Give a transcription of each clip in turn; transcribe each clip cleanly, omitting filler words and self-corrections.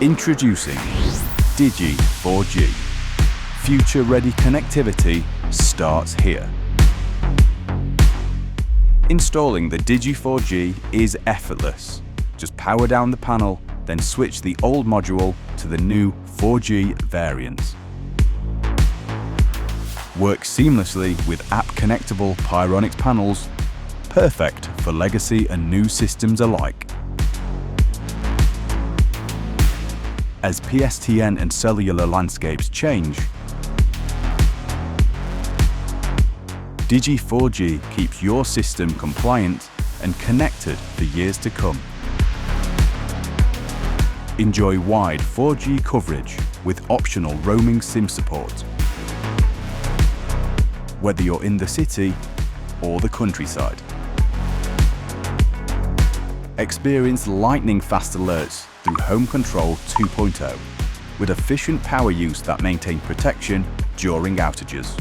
Introducing DIGI-4G. Future-ready connectivity starts here. Installing the DIGI-4G is effortless. Just power down the panel, then switch the old module to the new 4G variant. Works seamlessly with app-connectable Pyronix panels, perfect for legacy and new systems alike. As PSTN and cellular landscapes change, DIGI-4G keeps your system compliant and connected for years to come. Enjoy wide 4G coverage with optional roaming SIM support, whether you're in the city or the countryside. Experience lightning-fast alerts through Home Control 2.0 with efficient power use that maintains protection during outages.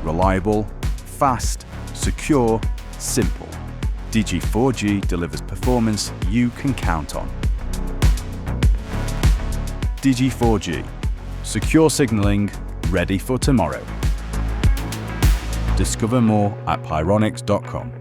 Reliable, fast, secure, simple. DIGI-4G delivers performance you can count on. DIGI-4G. Secure signaling, ready for tomorrow. Discover more at pyronix.com.